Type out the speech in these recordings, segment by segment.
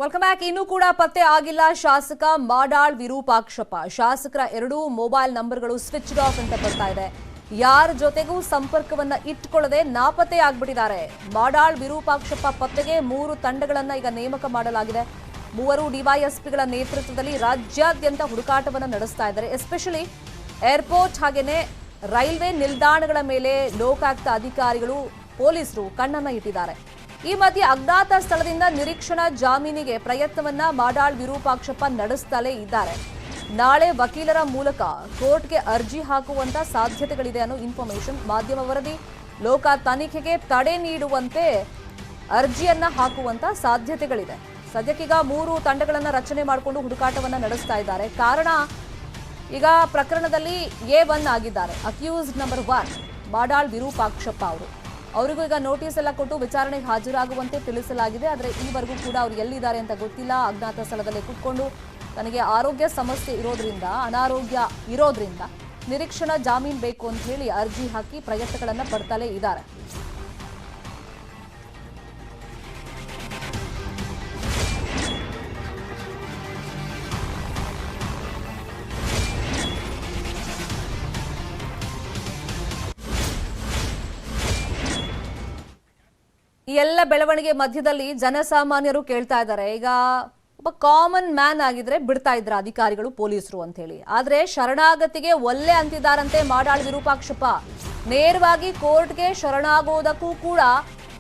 Welcome back. ಇನ್ನೂ ಕೂಡ ಪತ್ತೆ ಆಗಿಲ್ಲ ಶಾಸಕ ಮಾಡಾಳ್ ವಿರೂಪಾಕ್ಷಪ್ಪ. ಶಾಸಕರ 2 ಮೊಬೈಲ್ ನಂಬರ್ಗಳು ಸ್ವಿಚ್ ಆಫ್ ಅಂತ ಬರ್ತಾ ಇದೆ. ಯಾರ ಜೊತೆಗೂ ಸಂಪರ್ಕವನ್ನ ಇಟ್ಟುಕೊಳ್ಳದೆ ನಾಪತ್ತೆ ಆಗ್ಬಿಟ್ಟಿದ್ದಾರೆ. ಮಾಡಾಳ್ ವಿರೂಪಾಕ್ಷಪ್ಪ ಪತ್ತೆಗೆ 3 ತಂಡಗಳನ್ನ ಈಗ ನೇಮಕ ಮಾಡಲಾಗಿದೆ. 3 ಡಿವೈಎಸ್ಪಿಗಳ ನೇತೃತ್ವದಲ್ಲಿ ರಾಜ್ಯಾದ್ಯಂತ ಹುಡುಕಾಟವನ್ನ ನಡೆಸ್ತಾ ಇದ್ದಾರೆ. ಎಸ್ಪೆಷಲಿ ಏರ್ಪೋರ್ಟ್ ಹಾಗೇನೆ ರೈಲ್ವೆ ನಿಲ್ದಾಣಗಳ ಮೇಲೆ ಲೋಕಾಯುಕ್ತ ಅಧಿಕಾರಿಗಳು ಪೊಲೀಸರು ಕಣ್ಣನ್ನ ಇಟ್ಟಿದ್ದಾರೆ. ಈ ಮಧ್ಯೆ ಅಜ್ಞಾತ ಸ್ಥಳದಿಂದ ನಿರೀಕ್ಷಣಾ ಜಾಮೀನಿಗೆ ಪ್ರಯತ್ನವನ್ನ ಮಾಡಾಳ್ ವಿರೂಪಾಕ್ಷಪ್ಪ ನಡೆಸುತ್ತಲೇ ಇದ್ದಾರೆ. ನಾಳೆ ವಕೀಲರ ಮೂಲಕ ಕೋರ್ಟ್ಗೆ ಅರ್ಜಿ ಹಾಕುವಂತ ಸಾಧ್ಯತೆಗಳಿದೆ ಅನ್ನೋ ಇನ್ಫಾರ್ಮೇಶನ್. ಮಾಧ್ಯಮ ವರದಿ ಲೋಕ ತನಿಖೆಗೆ ತಡೆ ನೀಡುವಂತೆ ಅರ್ಜಿಯನ್ನ ಹಾಕುವಂತ ಸಾಧ್ಯತೆಗಳಿದೆ. ಸದ್ಯಕ್ಕೀಗ 3 ತಂಡಗಳನ್ನ ರಚನೆ ಮಾಡಿಕೊಂಡು ಹುಡುಕಾಟವನ್ನ ನಡೆಸ್ತಾ ಇದ್ದಾರೆ. ಕಾರಣ ಈಗ ಪ್ರಕರಣದಲ್ಲಿ A1 ಆಗಿದ್ದಾರೆ. ಅಕ್ಯೂಸ್ಡ್ ನಂಬರ್ 1 ಮಾಡಾಳ್ ವಿರೂಪಾಕ್ಷಪ್ಪ ಅವರಿಗೂ ಈಗ ನೋಟಿಸ್ ಎಲ್ಲ ಕೊಟ್ಟು ವಿಚಾರಣೆಗೆ ಹಾಜರಾಗುವಂತೆ ತಿಳಿಸಲಾಗಿದೆ. ಆದರೆ ಈವರೆಗೂ ಕೂಡ ಅವರು ಎಲ್ಲಿದ್ದಾರೆ ಅಂತ ಗೊತ್ತಿಲ್ಲ. ಅಜ್ಞಾತ ಸ್ಥಳದಲ್ಲಿ ಕುತ್ಕೊಂಡು ತನಗೆ ಆರೋಗ್ಯ ಸಮಸ್ಯೆ ಇರೋದ್ರಿಂದ, ಅನಾರೋಗ್ಯ ಇರೋದ್ರಿಂದ ನಿರೀಕ್ಷಣಾ ಜಾಮೀನು ಬೇಕು ಅಂತ ಹೇಳಿ ಅರ್ಜಿ ಹಾಕಿ ಪ್ರಯತ್ನಗಳನ್ನು ಪಡ್ತಲೇ ಇದ್ದಾರೆ. ಈ ಎಲ್ಲ ಬೆಳವಣಿಗೆ ಮಧ್ಯದಲ್ಲಿ ಜನಸಾಮಾನ್ಯರು ಕೇಳ್ತಾ ಇದ್ದಾರೆ, ಈಗ ಒಬ್ಬ ಕಾಮನ್ ಮ್ಯಾನ್ ಆಗಿದ್ರೆ ಬಿಡ್ತಾ ಇದ್ರ ಅಧಿಕಾರಿಗಳು ಪೊಲೀಸರು ಅಂತ ಹೇಳಿ. ಆದ್ರೆ ಶರಣಾಗತಿಗೆ ಒಲ್ಲೆ ಅಂತಿದ್ದಾರಂತೆ ಮಾಡಾಳ್ ವಿರೂಪಾಕ್ಷಪ್ಪ. ನೇರವಾಗಿ ಕೋರ್ಟ್ಗೆ ಶರಣಾಗೋದಕ್ಕೂ ಕೂಡ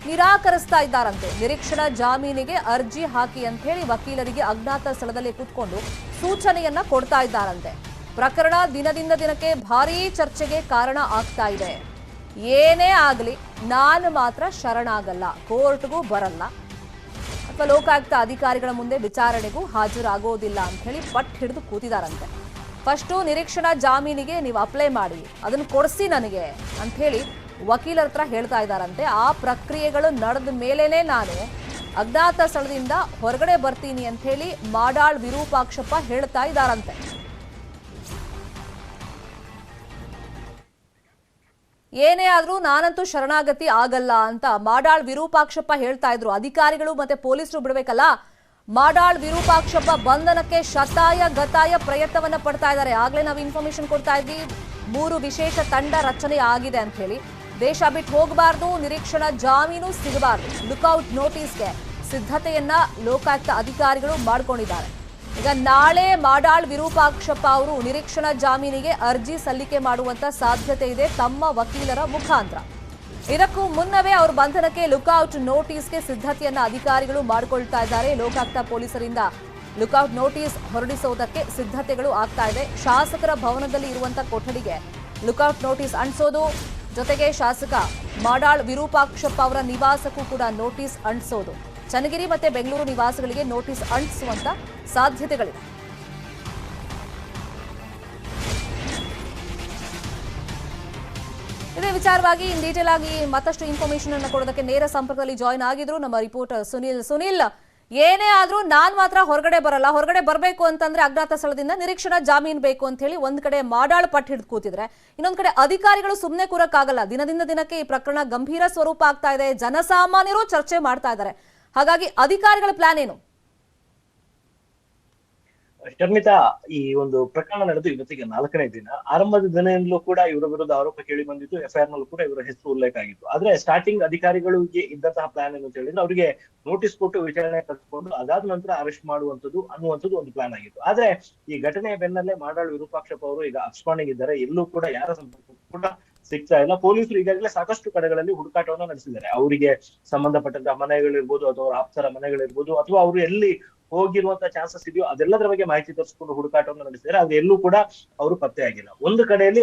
ನಿರಾಕರಿಸ್ತಾ ಇದ್ದಾರಂತೆ. ನಿರೀಕ್ಷಣಾ ಜಾಮೀನಿಗೆ ಅರ್ಜಿ ಹಾಕಿ ಅಂತ ಹೇಳಿ ವಕೀಲರಿಗೆ ಅಜ್ಞಾತ ಸ್ಥಳದಲ್ಲಿ ಕೂತ್ಕೊಂಡು ಸೂಚನೆಯನ್ನ ಕೊಡ್ತಾ ಇದ್ದಾರಂತೆ. ಪ್ರಕರಣ ದಿನದಿಂದ ದಿನಕ್ಕೆ ಭಾರೀ ಚರ್ಚೆಗೆ ಕಾರಣ ಆಗ್ತಾ ಇದೆ. ಏನೇ ಆಗಲಿ ನಾನು ಮಾತ್ರ ಶರಣಾಗಲ್ಲ, ಕೋರ್ಟ್ಗೂ ಬರಲ್ಲ ಅಥವಾ ಲೋಕಾಯುಕ್ತ ಅಧಿಕಾರಿಗಳ ಮುಂದೆ ವಿಚಾರಣೆಗೂ ಹಾಜರಾಗೋದಿಲ್ಲ ಅಂತ ಹೇಳಿ ಪಟ್ಟು ಹಿಡಿದು ಕೂತಿದಾರಂತೆ. ಫಸ್ಟು ನಿರೀಕ್ಷಣಾ ಜಾಮೀನಿಗೆ ನೀವು ಅಪ್ಲೈ ಮಾಡಿ, ಅದನ್ನು ಕೊಡಿಸಿ ನನಗೆ ಅಂತ ಹೇಳಿ ವಕೀಲರ ಹತ್ರ ಹೇಳ್ತಾ ಇದ್ದಾರಂತೆ. ಆ ಪ್ರಕ್ರಿಯೆಗಳು ನಡೆದ ಮೇಲೇನೆ ನಾನು ಅಜ್ಞಾತ ಸ್ಥಳದಿಂದ ಹೊರಗಡೆ ಬರ್ತೀನಿ ಅಂತ ಹೇಳಿ ಮಾಡಾಳ್ ವಿರೂಪಾಕ್ಷಪ್ಪ ಹೇಳ್ತಾ ಇದ್ದಾರಂತೆ. ಏನೇ ಆದ್ರೂ ನಾನಂತೂ ಶರಣಾಗತಿ ಆಗಲ್ಲ ಅಂತ ಮಾಡಾಳ್ ವಿರೂಪಾಕ್ಷಪ್ಪ ಹೇಳ್ತಾ ಇದ್ರು. ಅಧಿಕಾರಿಗಳು ಮತ್ತೆ ಪೊಲೀಸರು ಬಿಡಬೇಕಲ್ಲ. ಮಾಡಾಳ್ ವಿರೂಪಾಕ್ಷಪ್ಪ ಬಂಧನಕ್ಕೆ ಶತಾಯ ಗತಾಯ ಪ್ರಯತ್ನವನ್ನ ಪಡ್ತಾ ಇದ್ದಾರೆ. ಆಗ್ಲೇ ನಾವು ಇನ್ಫಾರ್ಮೇಶನ್ ಕೊಡ್ತಾ ಇದ್ವಿ, 3 ವಿಶೇಷ ತಂಡ ರಚನೆ ಆಗಿದೆ ಅಂತ ಹೇಳಿ. ದೇಶ ಬಿಟ್ಟು ಹೋಗಬಾರ್ದು, ನಿರೀಕ್ಷಣಾ ಜಾಮೀನು ಸಿಗಬಾರ್ದು, ಲುಕ್ಔಟ್ ನೋಟಿಸ್ಗೆ ಸಿದ್ಧತೆಯನ್ನ ಲೋಕಾಯುಕ್ತ ಅಧಿಕಾರಿಗಳು ಮಾಡ್ಕೊಂಡಿದ್ದಾರೆ. ಈಗ ನಾಳೆ ಮಾಡಾಳ್ ವಿರೂಪಾಕ್ಷಪ್ಪ ಅವರು ನಿರೀಕ್ಷಣಾ ಜಾಮೀನಿಗೆ ಅರ್ಜಿ ಸಲ್ಲಿಕೆ ಮಾಡುವಂತ ಸಾಧ್ಯತೆ ಇದೆ ತಮ್ಮ ವಕೀಲರ ಮುಖಾಂತರ. ಇದಕ್ಕೂ ಮುನ್ನವೇ ಅವ್ರ ಬಂಧನಕ್ಕೆ ಲುಕ್ಔಟ್ ನೋಟಿಸ್ಗೆ ಸಿದ್ಧತೆಯನ್ನ ಅಧಿಕಾರಿಗಳು ಮಾಡಿಕೊಳ್ತಾ ಇದ್ದಾರೆ. ಲೋಕಾಯುಕ್ತ ಪೊಲೀಸರಿಂದ ಲುಕ್ಔಟ್ ನೋಟಿಸ್ ಹೊರಡಿಸೋದಕ್ಕೆ ಸಿದ್ಧತೆಗಳು ಆಗ್ತಾ ಇದೆ. ಶಾಸಕರ ಭವನದಲ್ಲಿ ಇರುವಂತ ಕೊಠಡಿಗೆ ಲುಕ್ಔಟ್ ನೋಟಿಸ್ ಅಂಟಿಸೋದು, ಜೊತೆಗೆ ಶಾಸಕ ಮಾಡಾಳ್ ವಿರೂಪಾಕ್ಷಪ್ಪ ಅವರ ನಿವಾಸಕ್ಕೂ ಕೂಡ ನೋಟಿಸ್ ಅಂಟಿಸೋದು, ಚನ್ನಗಿರಿ ಮತ್ತೆ ಬೆಂಗಳೂರು ನಿವಾಸಗಳಿಗೆ ನೋಟಿಸ್ ಅಂಟಿಸುವಂತ ಸಾಧ್ಯತೆಗಳಿವೆ. ಇದೇ ವಿಚಾರವಾಗಿ ಇನ್ ಡೀಟೇಲ್ ಆಗಿ ಮತ್ತಷ್ಟು ಇನ್ಫಾರ್ಮೇಶನ್ ಅನ್ನು ಕೊಡೋದಕ್ಕೆ ನೇರ ಸಂಪರ್ಕದಲ್ಲಿ ಜಾಯಿನ್ ಆಗಿದ್ರು ನಮ್ಮ ರಿಪೋರ್ಟರ್ ಸುನಿಲ್. ಏನೇ ಆದ್ರೂ ನಾನ್ ಮಾತ್ರ ಹೊರಗಡೆ ಬರಲ್ಲ, ಹೊರಗಡೆ ಬರಬೇಕು ಅಂತಂದ್ರೆ ಅಜ್ಞಾತ ಸ್ಥಳದಿಂದ ನಿರೀಕ್ಷಣಾ ಜಾಮೀನು ಬೇಕು ಅಂತ ಹೇಳಿ ಒಂದ್ ಕಡೆ ಮಾಡಾಳ್ ಪಟ್ಟು ಹಿಡಿದು ಕೂತಿದ್ರೆ, ಇನ್ನೊಂದ್ ಕಡೆ ಅಧಿಕಾರಿಗಳು ಸುಮ್ಮನೆ ಕೂರಕ್ಕಾಗಲ್ಲ. ದಿನದಿಂದ ದಿನಕ್ಕೆ ಈ ಪ್ರಕರಣ ಗಂಭೀರ ಸ್ವರೂಪ ಆಗ್ತಾ ಇದೆ. ಜನಸಾಮಾನ್ಯರು ಚರ್ಚೆ ಮಾಡ್ತಾ ಇದ್ದಾರೆ. ಹಾಗಾಗಿ ಅಧಿಕಾರಿಗಳ ಪ್ಲಾನ್ ಏನು? ಶರ್ಮಿತಾ, ಈ ಒಂದು ಪ್ರಕರಣ ನಡೆದು ಇವತ್ತಿಗೆ 4ನೇ ದಿನ. ಆರಂಭದ ದಿನದಿಂದಲೂ ಕೂಡ ಇವರ ವಿರುದ್ಧ ಆರೋಪ ಕೇಳಿ ಬಂದಿತ್ತು. FIR ನಲ್ಲೂ ಕೂಡ ಇವರ ಹೆಸರು ಉಲ್ಲೇಖ ಆಗಿತ್ತು. ಆದ್ರೆ ಸ್ಟಾರ್ಟಿಂಗ್ ಅಧಿಕಾರಿಗಳಿಗೆ ಇದ್ದಂತಹ ಪ್ಲಾನ್ ಏನು ಅಂತ ಹೇಳಿದ್ರೆ, ಅವರಿಗೆ ನೋಟಿಸ್ ಕೊಟ್ಟು ವಿಚಾರಣೆ ಕರೆದುಕೊಂಡು ಅದಾದ ನಂತರ ಅರೆಸ್ಟ್ ಮಾಡುವಂತದ್ದು ಅನ್ನುವಂಥದ್ದು ಒಂದು ಪ್ಲಾನ್ ಆಗಿತ್ತು. ಆದ್ರೆ ಈ ಘಟನೆಯ ಬೆನ್ನಲ್ಲೇ ಮಾಡಾಳ್ ವಿರೂಪಾಕ್ಷಪ್ಪ ಅವರು ಈಗ ಅಬ್ಸ್ಕಾಂಡಿಂಗ್ ಇದ್ದಾರೆ. ಎಲ್ಲೂ ಕೂಡ ಯಾರ ಸಂಪರ್ಕ ಕೂಡ ಸಿಗ್ತಾ ಇಲ್ಲ. ಪೊಲೀಸರು ಈಗಾಗಲೇ ಸಾಕಷ್ಟು ಕಡೆಗಳಲ್ಲಿ ಹುಡುಕಾಟವನ್ನ ನಡೆಸಿದ್ದಾರೆ. ಅವರಿಗೆ ಸಂಬಂಧಪಟ್ಟಂತಹ ಮನೆಗಳಿರ್ಬೋದು ಅಥವಾ ಅವರ ಆಪ್ತರ ಮನೆಗಳಿರ್ಬೋದು ಅಥವಾ ಅವರು ಎಲ್ಲಿ ಹೋಗಿರುವಂತಹ ಚಾನ್ಸಸ್ ಇದೆಯೋ ಅದೆಲ್ಲದರ ಬಗ್ಗೆ ಮಾಹಿತಿ ತರಿಸಿಕೊಂಡು ಹುಡುಕಾಟವನ್ನು ನಡೆಸಿದ್ದಾರೆ. ಆದ್ರೆ ಎಲ್ಲೂ ಕೂಡ ಅವರು ಪತ್ತೆ ಆಗಿಲ್ಲ. ಒಂದು ಕಡೆಯಲ್ಲಿ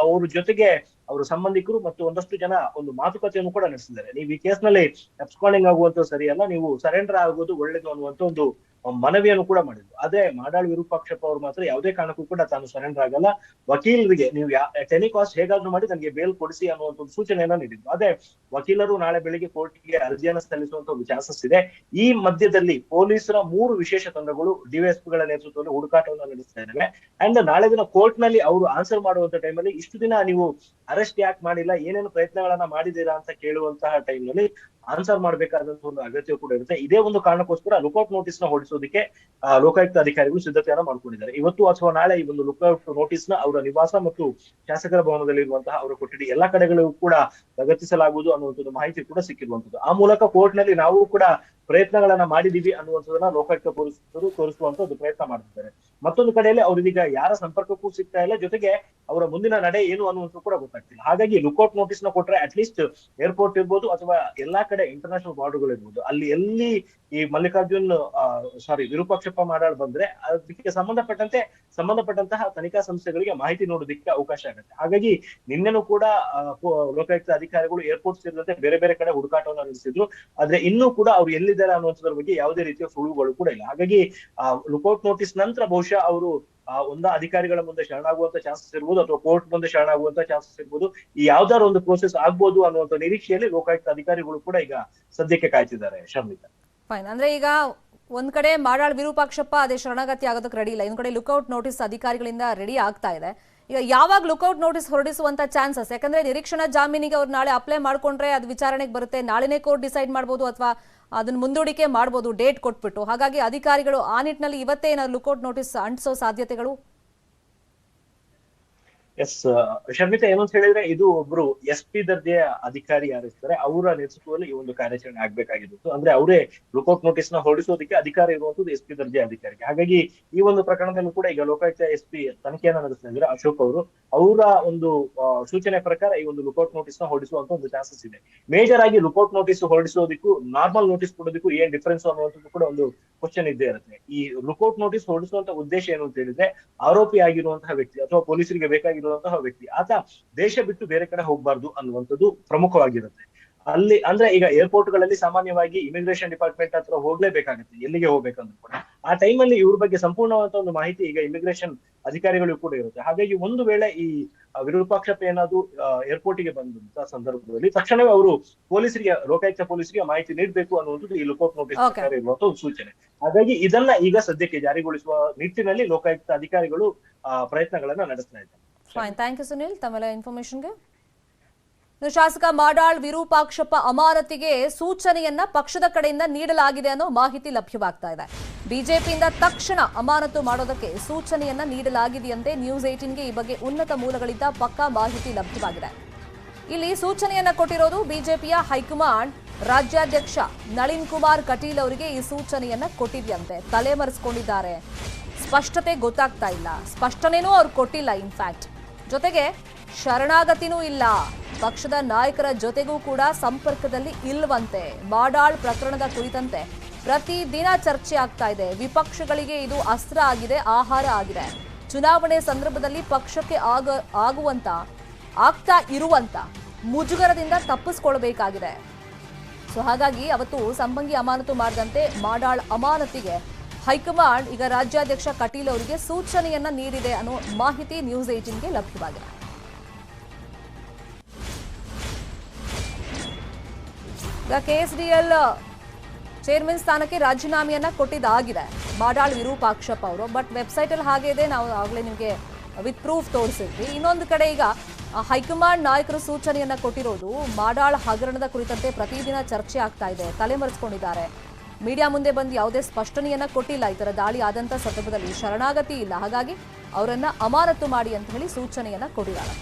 ಅವ್ರ ಜೊತೆಗೆ ಅವರ ಸಂಬಂಧಿಕರು ಮತ್ತು ಒಂದಷ್ಟು ಜನ ಒಂದು ಮಾತುಕತೆಯನ್ನು ಕೂಡ ನಡೆಸಿದ್ದಾರೆ. ನೀವು ಈ ಕೇಸ್ ನಲ್ಲಿ ಅಬ್ಸ್ಕಾಂಡಿಂಗ್ ಆಗುವಂತ ಸರಿಯಲ್ಲ, ನೀವು ಸರೆಂಡರ್ ಆಗುವುದು ಒಳ್ಳೇದು ಅನ್ನುವಂತ ಒಂದು ಮನವಿಯನ್ನು ಕೂಡ ಮಾಡಿದ್ರು. ಆದ್ರೆ ಮಾಡಾಳ್ ವಿರೂಪಾಕ್ಷಪ್ಪ ಅವರು ಮಾತ್ರ ಯಾವುದೇ ಕಾರಣಕ್ಕೂ ಕೂಡ ತಾನು ಸರೆಂಡರ್ ಆಗಲ್ಲ, ವಕೀಲರಿಗೆ ನೀವು ಟೆನಿ ಕಾಸ್ಟ್ ಹೇಗಾದ್ರೂ ಮಾಡಿ ನನಗೆ ಬೇಲ್ ಕೊಡಿಸಿ ಅನ್ನುವಂಥ ಒಂದು ಸೂಚನೆಯನ್ನ ನೀಡಿದ್ರು. ಅದೇ ವಕೀಲರು ನಾಳೆ ಬೆಳಿಗ್ಗೆ ಕೋರ್ಟ್ಗೆ ಅರ್ಜಿಯನ್ನು ಸಲ್ಲಿಸುವಂತ ಒಂದು ಚಾನ್ಸಸ್ ಇದೆ. ಈ ಮಧ್ಯದಲ್ಲಿ ಪೊಲೀಸರ 3 ವಿಶೇಷ ತಂಡಗಳು ಡಿವೈಎಸ್ಪಿಗಳ ನೇತೃತ್ವದಲ್ಲಿ ಹುಡುಕಾಟವನ್ನು ನಡೆಸ್ತಾ ಇದ್ದಾವೆ. ಅಂಡ್ ನಾಳೆ ದಿನ ಕೋರ್ಟ್ ನಲ್ಲಿ ಅವರು ಆನ್ಸರ್ ಮಾಡುವಂತ ಟೈಮಲ್ಲಿ ಇಷ್ಟು ದಿನ ನೀವು ಅರೆಸ್ಟ್ ಯಾಕೆ ಮಾಡಿಲ್ಲ, ಏನೇನು ಪ್ರಯತ್ನಗಳನ್ನ ಮಾಡಿದೀರಾ ಅಂತ ಕೇಳುವಂತಹ ಟೈಮ್ ನಲ್ಲಿ ಆನ್ಸರ್ ಮಾಡ್ಬೇಕಾದಂತ ಒಂದು ಅಗತ್ಯ ಕೂಡ ಇರುತ್ತೆ. ಇದೇ ಒಂದು ಕಾರಣಕ್ಕೋಸ್ಕರ ಲುಕೌಟ್ ನೋಟಿಸ್ ನ ಹೊರಡಿಸೋದಕ್ಕೆ ಲೋಕಾಯುಕ್ತ ಅಧಿಕಾರಿಗಳು ಸಿದ್ಧತೆಯನ್ನ ಮಾಡ್ಕೊಂಡಿದ್ದಾರೆ. ಇವತ್ತು ಅಥವಾ ನಾಳೆ ಈ ಒಂದು ಲುಕೌಟ್ ನೋಟಿಸ್ ನ ಅವರ ನಿವಾಸ ಮತ್ತು ಶಾಸಕರ ಭವನದಲ್ಲಿ ಇರುವಂತಹ ಅವರ ಕೊಠಡಿ ಎಲ್ಲಾ ಕಡೆಗಳಿಗೂ ಕೂಡ ಲಗತ್ತಿಸಲಾಗುವುದು ಅನ್ನುವಂಥದ್ದು ಮಾಹಿತಿ ಕೂಡ ಸಿಕ್ಕಿರುವಂತದ್ದು. ಆ ಮೂಲಕ ಕೋರ್ಟ್ ನಲ್ಲಿ ನಾವು ಕೂಡ ಪ್ರಯತ್ನಗಳನ್ನ ಮಾಡಿದೀವಿ ಅನ್ನುವಂಥದ್ದನ್ನ ಲೋಕಾಯುಕ್ತ ಪೊಲೀಸರು ತೋರಿಸುವಂತ ಒಂದು ಪ್ರಯತ್ನ ಮಾಡ್ತಿದ್ದಾರೆ. ಮತ್ತೊಂದು ಕಡೆಯಲ್ಲಿ ಅವ್ರಿದೀಗ ಯಾರ ಸಂಪರ್ಕಕ್ಕೂ ಸಿಗ್ತಾ ಇಲ್ಲ, ಜೊತೆಗೆ ಅವರ ಮುಂದಿನ ನಡೆ ಏನು ಅನ್ನುವಂಥದ್ದು ಕೂಡ ಗೊತ್ತಾಗ್ತಿಲ್ಲ. ಹಾಗಾಗಿ ಲುಕೌಟ್ ನೋಟಿಸ್ ನ ಕೊಟ್ರೆ ಅಟ್ಲೀಸ್ಟ್ ಏರ್ಪೋರ್ಟ್ ಇರ್ಬೋದು ಅಥವಾ ಎಲ್ಲಾ ಕಡೆ ಇಂಟರ್ನ್ಯಾಷನಲ್ ಬಾರ್ಡರ್ಗಳು ಇರ್ಬೋದು, ಅಲ್ಲಿ ಎಲ್ಲಿ ಈ ಮಲ್ಲಿಕಾರ್ಜುನ್ ವಿರೂಪಾಕ್ಷಪ್ಪ ಮಾಡಾಳ್ ಬಂದ್ರೆ ಅದಕ್ಕೆ ಸಂಬಂಧಪಟ್ಟಂತಹ ತನಿಖಾ ಸಂಸ್ಥೆಗಳಿಗೆ ಮಾಹಿತಿ ನೋಡೋದಕ್ಕೆ ಅವಕಾಶ ಆಗುತ್ತೆ. ಹಾಗಾಗಿ ನಿನ್ನೆನೂ ಕೂಡ ಲೋಕಾಯುಕ್ತ ಅಧಿಕಾರಿಗಳು ಏರ್ಪೋರ್ಟ್ ಸೇರಿದಂತೆ ಬೇರೆ ಬೇರೆ ಕಡೆ ಹುಡುಕಾಟವನ್ನು ನಡೆಸಿದ್ರು. ಆದ್ರೆ ಇನ್ನೂ ಕೂಡ ಅವ್ರು ಎಲ್ಲಿದ್ದಾರೆ ಅನ್ನುವಂಥದ್ರ ಬಗ್ಗೆ ಯಾವುದೇ ರೀತಿಯ ಸುಳುವುಗಳು ಕೂಡ ಇಲ್ಲ. ಹಾಗಾಗಿ ಲುಕೌಟ್ ನೋಟಿಸ್ ನಂತರ ಬಹುಶಃ ಅವರು ಅಧಿಕಾರಿಗಳ ಮುಂದೆ ಶರಣಾಗುವಂತ ಚಾನ್ಸಸ್ ಇರ್ಬೋದು ಅಥವಾ ಕೋರ್ಟ್ ಮುಂದೆ ಶರಣಾಗುವಂತ ಚಾನ್ಸಸ್ ಇರ್ಬೋದು. ಈ ಯಾವ್ದಾರ ಒಂದು ಪ್ರೋಸೆಸ್ ಆಗ್ಬೋದು ಅನ್ನುವಂತ ನಿರೀಕ್ಷೆಯಲ್ಲಿ ಲೋಕಾಯುಕ್ತ ಅಧಿಕಾರಿಗಳು ಕೂಡ ಈಗ ಸದ್ಯಕ್ಕೆ ಕಾಯ್ತಿದ್ದಾರೆ. ಶರ್ಮಿತಾ, ಫೈನ್. ಅಂದ್ರೆ ಈಗ ಒಂದ್ ಕಡೆ ಮಾಡಾಳ್ ವಿರೂಪಾಕ್ಷಪ್ಪ ಅದೇ ಶರಣಾಗತಿ ಆಗೋದಕ್ಕೆ ರೆಡಿ ಇಲ್ಲ, ಇನ್ನೊಂದ್ ಕಡೆ ಲುಕೌಟ್ ನೋಟಿಸ್ ಅಧಿಕಾರಿಗಳಿಂದ ರೆಡಿ ಆಗ್ತಾ ಇದೆ. ಈಗ ಯಾವಾಗ ಲುಕೌಟ್ ನೋಟಿಸ್ ಹೊರಡಿಸುವಂತ ಚಾನ್ಸಸ್? ಯಾಕಂದ್ರೆ ನಿರೀಕ್ಷಣಾ ಜಾಮೀನಿಗೆ ಅವ್ರು ನಾಳೆ ಅಪ್ಲೈ ಮಾಡ್ಕೊಂಡ್ರೆ ಅದು ವಿಚಾರಣೆಗೆ ಬರುತ್ತೆ, ನಾಳೆನೇ ಕೋರ್ಟ್ ಡಿಸೈಡ್ ಮಾಡ್ಬೋದು ಅಥವಾ ಅದನ್ನ ಮುಂದೂಡಿಕೆ ಮಾಡ್ಬೋದು ಡೇಟ್ ಕೊಟ್ಬಿಟ್ಟು. ಹಾಗಾಗಿ ಅಧಿಕಾರಿಗಳು ಆ ನಿಟ್ಟಿನಲ್ಲಿ ಇವತ್ತೇ ಏನಾದ್ರು ಲುಕೌಟ್ ನೋಟಿಸ್ ಅಂಟಿಸೋ ಸಾಧ್ಯತೆಗಳು? ಎಸ್ ಶರ್ಮಿತಾ, ಏನು ಅಂತ ಹೇಳಿದ್ರೆ ಇದು ಒಬ್ರು SP ದರ್ಜೆಯ ಅಧಿಕಾರಿ ಯಾರಿರ್ತಾರೆ ಅವರ ನೇತೃತ್ವದಲ್ಲಿ ಈ ಒಂದು ಕಾರ್ಯಾಚರಣೆ ಆಗ್ಬೇಕಾಗಿತ್ತು. ಅಂದ್ರೆ ಅವರೇ ಲುಕೌಟ್ ನೋಟಿಸ್ ನ ಹೊರಡಿಸೋದಕ್ಕೆ ಅಧಿಕಾರ ಇರುವಂತದ್ದು SP ದರ್ಜೆಯ ಅಧಿಕಾರಿಗೆ. ಹಾಗಾಗಿ ಈ ಒಂದು ಪ್ರಕರಣದಲ್ಲೂ ಕೂಡ ಈಗ ಲೋಕಾಯುಕ್ತ SP ತನಿಖೆಯನ್ನ ನಡೆಸ್ತಾ ಇದ್ದಾರೆ ಅಶೋಕ್ ಅವರು. ಅವರ ಒಂದು ಸೂಚನೆ ಪ್ರಕಾರ ಈ ಒಂದು ಲುಕೌಟ್ ನೋಟಿಸ್ ನ ಹೊರಡಿಸುವಂತ ಒಂದು ಚಾನ್ಸಸ್ ಇದೆ. ಮೇಜರ್ ಆಗಿ ಲುಕೌಟ್ ನೋಟಿಸ್ ಹೊರಡಿಸೋದಕ್ಕೂ ನಾರ್ಮಲ್ ನೋಟಿಸ್ ಕೊಡೋದಕ್ಕೂ ಏನ್ ಡಿಫರೆನ್ಸ್ ಅನ್ನುವಂಥದ್ದು ಕೂಡ ಒಂದು ಕ್ವಶನ್ ಇದ್ದೇ ಇರುತ್ತೆ. ಈ ಲುಕೌಟ್ ನೋಟಿಸ್ ಹೊರಡಿಸುವಂತ ಉದ್ದೇಶ ಏನು ಅಂತ ಹೇಳಿದ್ರೆ, ಆರೋಪಿ ಆಗಿರುವಂತಹ ವ್ಯಕ್ತಿ ಅಥವಾ ಪೊಲೀಸರಿಗೆ ಬೇಕಾಗಿರುವಂತಹ ವ್ಯಕ್ತಿ ಆತ ದೇಶ ಬಿಟ್ಟು ಬೇರೆ ಕಡೆ ಹೋಗ್ಬಾರ್ದು ಅನ್ನುವಂಥದ್ದು ಪ್ರಮುಖವಾಗಿರುತ್ತೆ. ಅಲ್ಲಿ ಅಂದ್ರೆ ಈಗ ಏರ್ಪೋರ್ಟ್ ಗಳಲ್ಲಿ ಸಾಮಾನ್ಯವಾಗಿ ಇಮಿಗ್ರೇಷನ್ ಡಿಪಾರ್ಟ್ಮೆಂಟ್ ಹತ್ರ ಹೋಗ್ಲೇಬೇಕಾಗುತ್ತೆ, ಎಲ್ಲಿಗೆ ಹೋಗ್ಬೇಕಂದ್ರೂ ಕೂಡ. ಆ ಟೈಮಲ್ಲಿ ಇವ್ರ ಬಗ್ಗೆ ಸಂಪೂರ್ಣವಾದ ಒಂದು ಮಾಹಿತಿ ಈಗ ಇಮಿಗ್ರೇಷನ್ ಅಧಿಕಾರಿಗಳಿಗೂ ಕೂಡ ಇರುತ್ತೆ. ಹಾಗಾಗಿ ಒಂದು ವೇಳೆ ಈ ವಿರೂಪಾಕ್ಷಪ್ಪ ಏನಾದ್ರು ಏರ್ಪೋರ್ಟ್ ಗೆ ಬಂದಂತ ಸಂದರ್ಭದಲ್ಲಿ ತಕ್ಷಣವೇ ಅವರು ಲೋಕಾಯುಕ್ತ ಪೊಲೀಸರಿಗೆ ಮಾಹಿತಿ ನೀಡಬೇಕು ಅನ್ನುವಂಥದ್ದು ಈ ಲುಕೌಟ್ ನೋಟಿಸ್ ಪ್ರಕಾರ ಇರುವಂತ ಒಂದು ಸೂಚನೆ. ಹಾಗಾಗಿ ಇದನ್ನ ಈಗ ಸದ್ಯಕ್ಕೆ ಜಾರಿಗೊಳಿಸುವ ನಿಟ್ಟಿನಲ್ಲಿ ಲೋಕಾಯುಕ್ತ ಅಧಿಕಾರಿಗಳು ಪ್ರಯತ್ನಗಳನ್ನ ನಡೆಸ್ತಾ ಇದ್ದಾರೆ. ಫೈನ್, ಥ್ಯಾಂಕ್ ಯು ಸುನಿಲ್ ತಮ್ಮೆಲ್ಲ ಇನ್ಫಾರ್ಮೇಶನ್ಗೆ. ಶಾಸಕ ಮಾಡಾಳ್ ವಿರೂಪಾಕ್ಷಪ್ಪ ಅಮಾನತಿಗೆ ಸೂಚನೆಯನ್ನ ಪಕ್ಷದ ಕಡೆಯಿಂದ ನೀಡಲಾಗಿದೆ ಅನ್ನೋ ಮಾಹಿತಿ ಲಭ್ಯವಾಗ್ತಾ ಇದೆ. ಬಿಜೆಪಿಯಿಂದ ತಕ್ಷಣ ಅಮಾನತು ಮಾಡೋದಕ್ಕೆ ಸೂಚನೆಯನ್ನ ನೀಡಲಾಗಿದೆಯಂತೆ. ನ್ಯೂಸ್ 18ಗೆ ಈ ಬಗ್ಗೆ ಉನ್ನತ ಮೂಲಗಳಿಂದ ಪಕ್ಕಾ ಮಾಹಿತಿ ಲಭ್ಯವಾಗಿದೆ. ಇಲ್ಲಿ ಸೂಚನೆಯನ್ನ ಕೊಟ್ಟಿರೋದು ಬಿಜೆಪಿಯ ಹೈಕಮಾಂಡ್. ರಾಜ್ಯಾಧ್ಯಕ್ಷ ನಳಿನ್ ಕುಮಾರ್ ಕಟೀಲ್ ಅವರಿಗೆ ಈ ಸೂಚನೆಯನ್ನ ಕೊಟ್ಟಿದೆಯಂತೆ. ತಲೆಮರೆಸಿಕೊಂಡಿದ್ದಾರೆ, ಸ್ಪಷ್ಟತೆ ಗೊತ್ತಾಗ್ತಾ ಇಲ್ಲ, ಸ್ಪಷ್ಟನೆನೂ ಅವ್ರು ಕೊಟ್ಟಿಲ್ಲ. ಇನ್ಫ್ಯಾಕ್ಟ್ ಜೊತೆಗೆ ಶರಣಾಗತಿನೂ ಇಲ್ಲ, ಪಕ್ಷದ ನಾಯಕರ ಜೊತೆಗೂ ಕೂಡ ಸಂಪರ್ಕದಲ್ಲಿ ಇಲ್ವಂತೆ. ಮಾಡಾಳ್ ಪ್ರಕರಣದ ಕುರಿತಂತೆ ಪ್ರತಿದಿನ ಚರ್ಚೆ ಆಗ್ತಾ ಇದೆ. ವಿಪಕ್ಷಗಳಿಗೆ ಇದು ಅಸ್ತ್ರ ಆಗಿದೆ, ಆಹಾರ ಆಗಿದೆ. ಚುನಾವಣೆ ಸಂದರ್ಭದಲ್ಲಿ ಪಕ್ಷಕ್ಕೆ ಆಗ್ತಾ ಇರುವಂತ ಮುಜುಗರದಿಂದ ತಪ್ಪಿಸ್ಕೊಳ್ಬೇಕಾಗಿದೆ. ಸೊ ಹಾಗಾಗಿ ಅವತ್ತು ಸಂಬಂಗಿ ಅಮಾನತು ಮಾಡದಂತೆ ಮಾಡಾಳ್ ಅಮಾನತಿಗೆ ಹೈಕಮಾಂಡ್ ಈಗ ರಾಜ್ಯಾಧ್ಯಕ್ಷ ಕಟೀಲ್ ಅವರಿಗೆ ಸೂಚನೆಯನ್ನ ನೀಡಿದೆ ಅನ್ನೋ ಮಾಹಿತಿ ನ್ಯೂಸ್ 18ಗೆ ಲಭ್ಯವಾಗಿದೆ. ಈಗ KSDL ಚೇರ್ಮನ್ ಸ್ಥಾನಕ್ಕೆ ರಾಜೀನಾಮೆಯನ್ನ ಕೊಟ್ಟಿದ್ದಾಗಿದೆ ಮಾಡಾಳ್ ವಿರೂಪಾಕ್ಷಪ್ಪ ಅವರು. ಬಟ್ ವೆಬ್ಸೈಟ್ ಅಲ್ಲಿ ಹಾಗೆ ಇದೆ, ನಾವು ಆಗಲೇ ನಿಮಗೆ ವಿತ್ ಪ್ರೂಫ್ ತೋರಿಸಿದ್ವಿ. ಇನ್ನೊಂದು ಕಡೆ ಈಗ ಹೈಕಮಾಂಡ್ ನಾಯಕರು ಸೂಚನೆಯನ್ನ ಕೊಟ್ಟಿರೋದು ಮಾಡಾಳ್ ಹಗರಣದ ಕುರಿತಂತೆ ಪ್ರತಿದಿನ ಚರ್ಚೆ ಆಗ್ತಾ ಇದೆ. ತಲೆಮರೆಸಿಕೊಂಡಿದ್ದಾರೆ, ಮೀಡಿಯಾ ಮುಂದೆ ಬಂದು ಯಾವುದೇ ಸ್ಪಷ್ಟನೆಯನ್ನ ಕೊಟ್ಟಿಲ್ಲ. ಈ ತರ ದಾಳಿ ಆದಂತ ಸಂದರ್ಭದಲ್ಲಿ ಶರಣಾಗತಿ ಇಲ್ಲ, ಹಾಗಾಗಿ ಅವರನ್ನ ಅಮಾನತು ಮಾಡಿ ಅಂತ ಹೇಳಿ ಸೂಚನೆಯನ್ನ ಕೊಟ್ಟಿದ್ದಾರೆ.